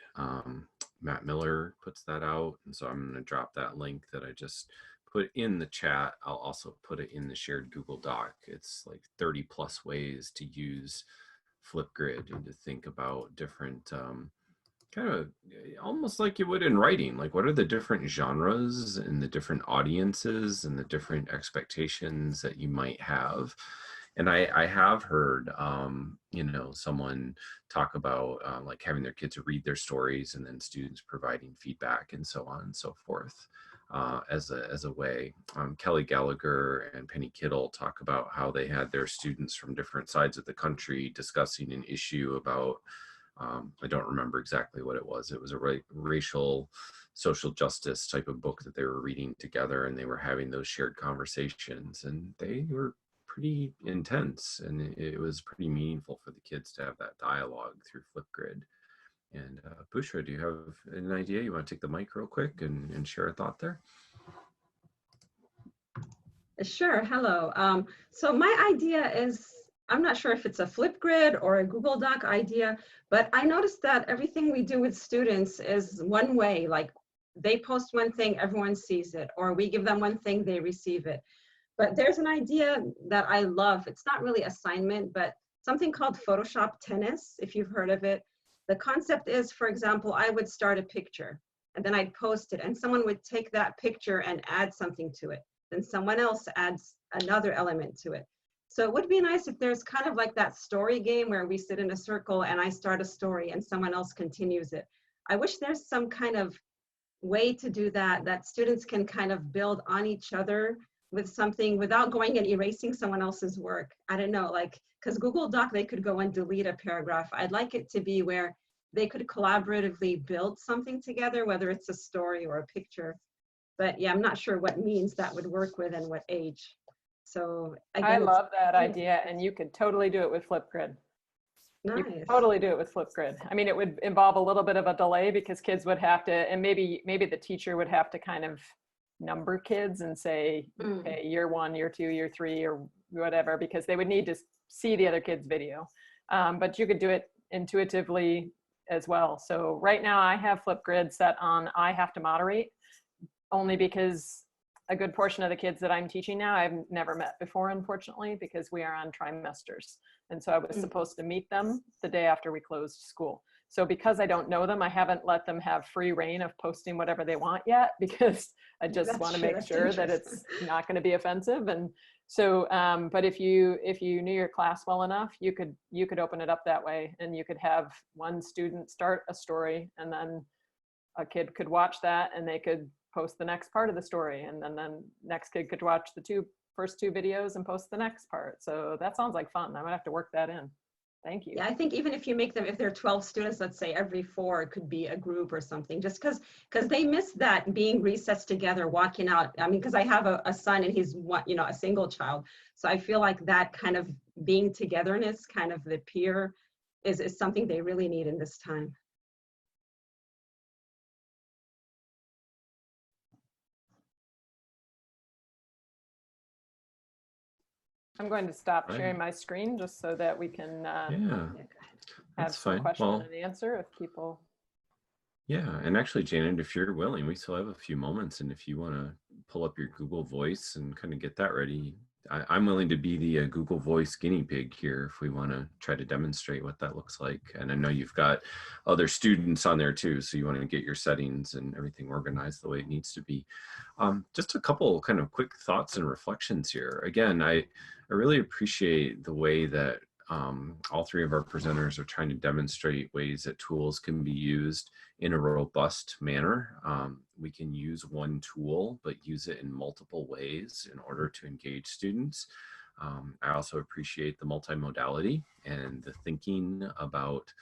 [SPEAKER 1] Matt Miller puts that out. And so I'm going to drop that link that I just put in the chat. I'll also put it in the shared Google Doc. It's like 30 plus ways to use Flipgrid and to think about different kind of almost like you would in writing, like what are the different genres and the different audiences and the different expectations that you might have. And I have heard, someone talk about like having their kids read their stories and then students providing feedback and so on and so forth as a way. Kelly Gallagher and Penny Kittle talk about how they had their students from different sides of the country discussing an issue about I don't remember exactly what it was. It was a racial social justice type of book that they were reading together, and they were having those shared conversations, and they were pretty intense, and it was pretty meaningful for the kids to have that dialogue through Flipgrid. And Bushra, do you have an idea? You want to take the mic real quick and share a thought there?
[SPEAKER 7] Sure. Hello. So my idea is, I'm not sure if it's a Flipgrid or a Google Doc idea, but I noticed that everything we do with students is one way, like they post one thing, everyone sees it, or we give them one thing, they receive it. But there's an idea that I love. It's not really assignment, but something called Photoshop Tennis, if you've heard of it. The concept is, for example, I would start a picture and then I'd post it and someone would take that picture and add something to it. Then someone else adds another element to it. So it would be nice if there's kind of like that story game where we sit in a circle and I start a story and someone else continues it. I wish there's some kind of way to do that, that students can kind of build on each other with something without going and erasing someone else's work. I don't know, like, because Google Doc, they could go and delete a paragraph. I'd like it to be where they could collaboratively build something together, whether it's a story or a picture. But yeah, I'm not sure what means that would work with and what age. So again,
[SPEAKER 2] I love that idea, and you could totally do it with Flipgrid.
[SPEAKER 7] Nice.
[SPEAKER 2] You could totally do it with Flipgrid. I mean, it would involve a little bit of a delay because kids would have to, and maybe the teacher would have to kind of number kids and say, okay, year 1, year 2, year 3, or whatever, because they would need to see the other kid's video. But you could do it intuitively as well. So right now I have Flipgrid set on I have to moderate, only because a good portion of the kids that I'm teaching now, I've never met before, unfortunately, because we are on trimesters. And so I was supposed to meet them the day after we closed school. So because I don't know them, I haven't let them have free reign of posting whatever they want yet, because I just want to make sure that it's not going to be offensive. And so, but if you knew your class well enough, you could open it up that way, and you could have one student start a story, and then a kid could watch that and they could post the next part of the story, and then next kid could watch the first two videos and post the next part. So that sounds like fun. I might have to work that in. Thank you.
[SPEAKER 7] Yeah, I think even if you make them, if there are 12 students, let's say every 4 it could be a group or something, just because they miss that being recessed together, walking out. I mean, because I have a son and he's a single child. So I feel like that kind of being togetherness, kind of the peer is something they really need in this time.
[SPEAKER 2] I'm going to stop sharing my screen just so that we can have some
[SPEAKER 1] fine.
[SPEAKER 2] question and answer if people.
[SPEAKER 1] Yeah, and actually, Janet, if you're willing, we still have a few moments, and if you want to pull up your Google Voice and kind of get that ready, I'm willing to be the Google Voice guinea pig here if we want to try to demonstrate what that looks like. And I know you've got other students on there too, so you want to get your settings and everything organized the way it needs to be. Just a couple kind of quick thoughts and reflections here. Again, I really appreciate the way that all three of our presenters are trying to demonstrate ways that tools can be used in a robust manner. We can use one tool, but use it in multiple ways in order to engage students. I also appreciate the multimodality and the thinking about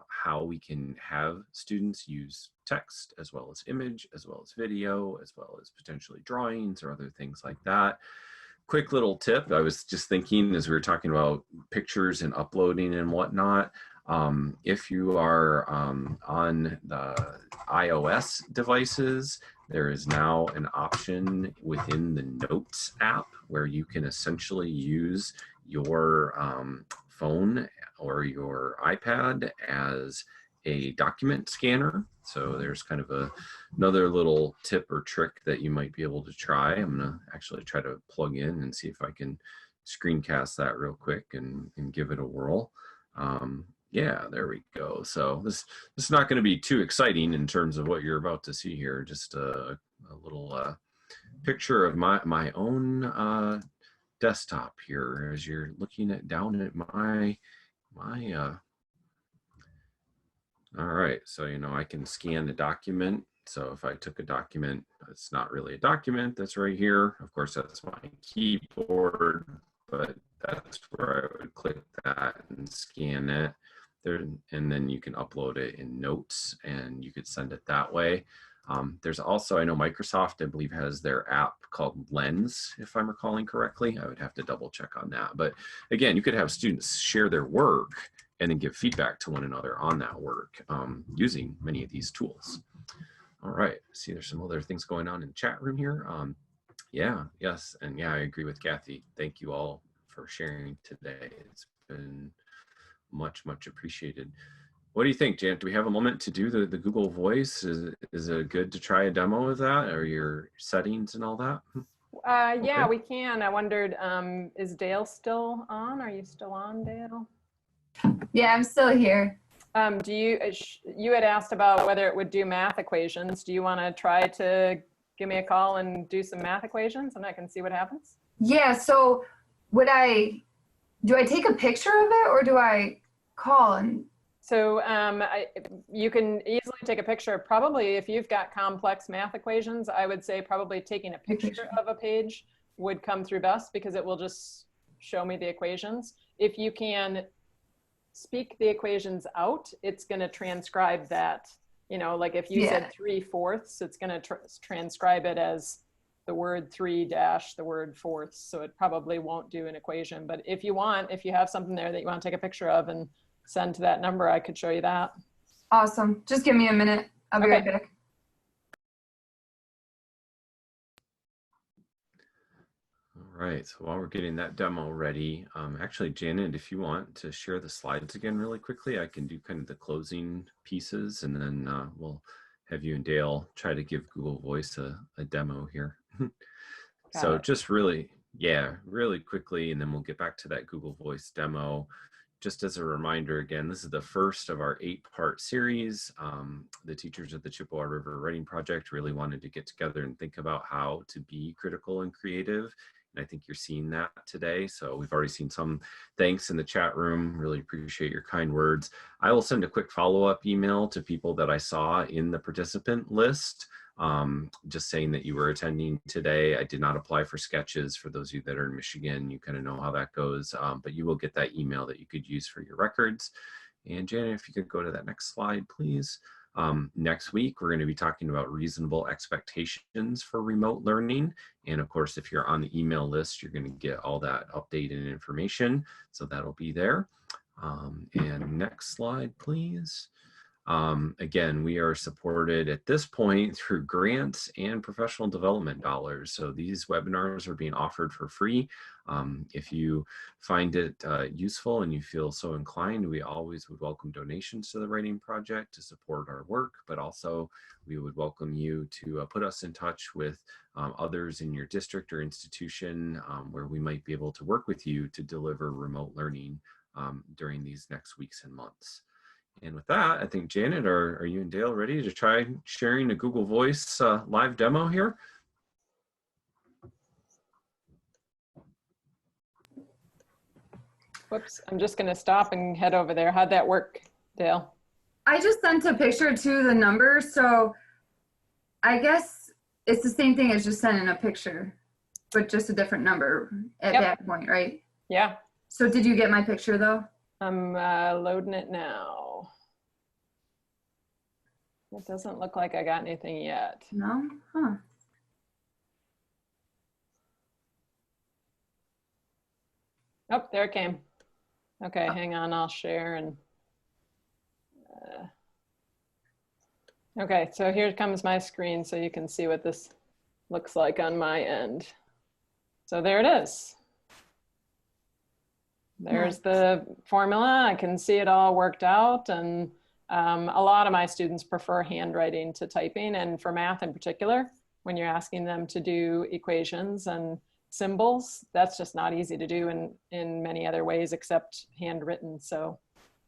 [SPEAKER 1] how we can have students use text as well as image, as well as video, as well as potentially drawings or other things like that. Quick little tip, I was just thinking as we were talking about pictures and uploading and whatnot, if you are on the iOS devices, there is now an option within the Notes app where you can essentially use your phone or your iPad as a document scanner. So there's kind of another little tip or trick that you might be able to try. I'm gonna actually try to plug in and see if I can screencast that real quick and give it a whirl. Yeah, there we go. So this is not going to be too exciting in terms of what you're about to see here. Just a little picture of my own desktop here as you're looking down at my all right, so I can scan the document. So if I took a document, it's not really a document that's right here. Of course, that's my keyboard, but that's where I would click that and scan it there, and then you can upload it in Notes and you could send it that way. There's also, I know Microsoft, I believe, has their app called Lens, if I'm recalling correctly. I would have to double check on that. But again, you could have students share their work and then give feedback to one another on that work using many of these tools. All right, see there's some other things going on in the chat room here. Yes, and yeah, I agree with Kathy. Thank you all for sharing today. It's been much, much appreciated. What do you think, Janet? Do we have a moment to do the Google Voice? Is it good to try a demo of that, or your settings and all that?
[SPEAKER 2] Yeah, we can. I wondered, is Dale still on? Are you still on, Dale?
[SPEAKER 8] Yeah, I'm still here.
[SPEAKER 2] Do you had asked about whether it would do math equations. Do you want to try to give me a call and do some math equations and I can see what happens?
[SPEAKER 8] Yeah, so do I take a picture of it or do I call and?
[SPEAKER 2] So you can easily take a picture. Probably if you've got complex math equations, I would say probably taking a picture of a page would come through best because it will just show me the equations. If you can speak the equations out, it's going to transcribe that. Like if you said 3/4, it's going to transcribe it as the word 3 dash the word fourths. So it probably won't do an equation. But if you have something there that you want to take a picture of and send to that number, I could show you that.
[SPEAKER 8] Awesome. Just give me a minute. I'll be right back.
[SPEAKER 1] All right, so while we're getting that demo ready, actually, Janet, if you want to share the slides again really quickly, I can do kind of the closing pieces, and then we'll have you and Dale try to give Google Voice a demo here. So just really quickly, and then we'll get back to that Google Voice demo. Just as a reminder, again, this is the first of our 8-part series. The teachers of the Chippewa River Writing Project really wanted to get together and think about how to be critical and creative. And I think you're seeing that today. So we've already seen some thanks in the chat room. Really appreciate your kind words. I will send a quick follow-up email to people that I saw in the participant list. Just saying that you were attending today. I did not apply for sketches. For those of you that are in Michigan, you kind of know how that goes, but you will get that email that you could use for your records. And Janet, if you could go to that next slide, please. Next week, we're going to be talking about reasonable expectations for remote learning. And of course, if you're on the email list, you're going to get all that updated information. So that'll be there. And next slide, please. Again, we are supported at this point through grants and professional development dollars. So these webinars are being offered for free. If you find it useful and you feel so inclined, we always would welcome donations to the Writing Project to support our work, but also we would welcome you to put us in touch with others in your district or institution where we might be able to work with you to deliver remote learning during these next weeks and months. And with that, I think, Janet, are you and Dale ready to try sharing a Google Voice live demo here?
[SPEAKER 2] Whoops, I'm just gonna stop and head over there. How'd that work, Dale?
[SPEAKER 8] I just sent a picture to the number, so I guess it's the same thing as just sending a picture, but just a different number at
[SPEAKER 2] Yep.
[SPEAKER 8] that point, right?
[SPEAKER 2] Yeah,
[SPEAKER 8] So did you get my picture though?
[SPEAKER 2] I'm loading it now. It doesn't look like I got anything yet.
[SPEAKER 8] No? Huh.
[SPEAKER 2] Oh, there it came. Okay, hang on, I'll share and. Okay, so here comes my screen so you can see what this looks like on my end. So there it is. There's the formula. I can see it all worked out, and a lot of my students prefer handwriting to typing, and for math in particular, when you're asking them to do equations and symbols, that's just not easy to do in many other ways except handwritten. So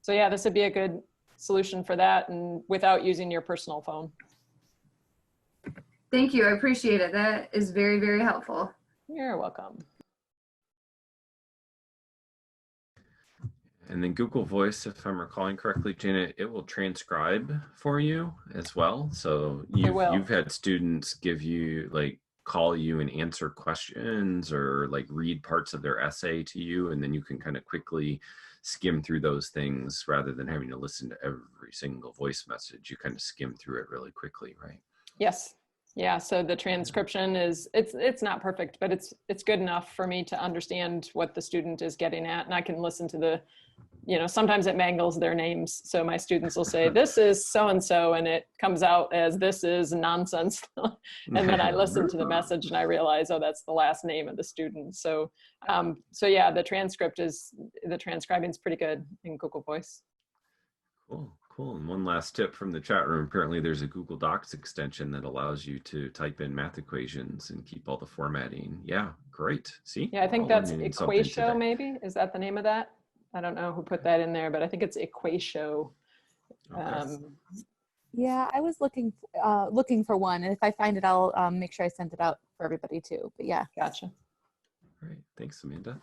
[SPEAKER 2] yeah, this would be a good solution for that, and without using your personal phone.
[SPEAKER 8] Thank you. I appreciate it. That is very, very helpful.
[SPEAKER 2] You're welcome.
[SPEAKER 1] And then Google Voice, if I'm recalling correctly, Janet, it will transcribe for you as well. So you've had students give you, like, call you and answer questions or like read parts of their essay to you, and then you can kind of quickly skim through those things rather than having to listen to every single voice message. You kind of skim through it really quickly, right?
[SPEAKER 2] Yes. Yeah, so the transcription is, it's not perfect, but it's good enough for me to understand what the student is getting at, and I can listen to the, sometimes it mangles their names. So my students will say, this is so-and-so, and it comes out as this is nonsense. And then I listen to the message and I realize, oh, that's the last name of the student. So yeah, the transcribing is pretty good in Google Voice.
[SPEAKER 1] Cool. And one last tip from the chat room. Apparently there's a Google Docs extension that allows you to type in math equations and keep all the formatting. Yeah, great. See?
[SPEAKER 2] Yeah, I think that's Equatio, maybe. Is that the name of that? I don't know who put that in there, but I think it's Equatio.
[SPEAKER 1] Okay.
[SPEAKER 9] Yeah, I was looking for one, and if I find it, I'll make sure I send it out for everybody too. But yeah.
[SPEAKER 2] Gotcha.
[SPEAKER 1] Great. Thanks, Amanda.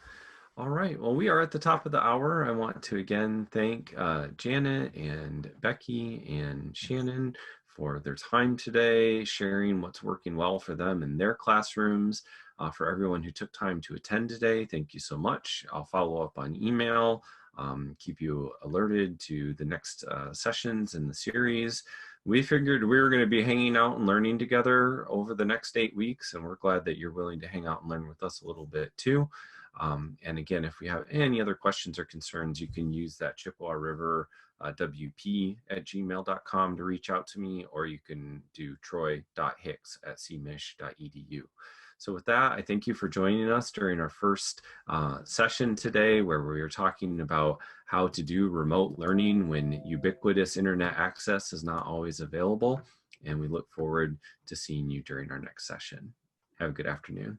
[SPEAKER 1] All right, well, we are at the top of the hour. I want to again thank Janet and Becky and Shannon for their time today, sharing what's working well for them in their classrooms. For everyone who took time to attend today, thank you so much. I'll follow up on email, keep you alerted to the next sessions in the series. We figured we were going to be hanging out and learning together over the next 8 weeks, and we're glad that you're willing to hang out and learn with us a little bit too. And again, if we have any other questions or concerns, you can use that Chippewa River WP@gmail.com to reach out to me, or you can do troy.hicks@cmich.edu. So with that, I thank you for joining us during our first session today, where we were talking about how to do remote learning when ubiquitous internet access is not always available. And we look forward to seeing you during our next session. Have a good afternoon.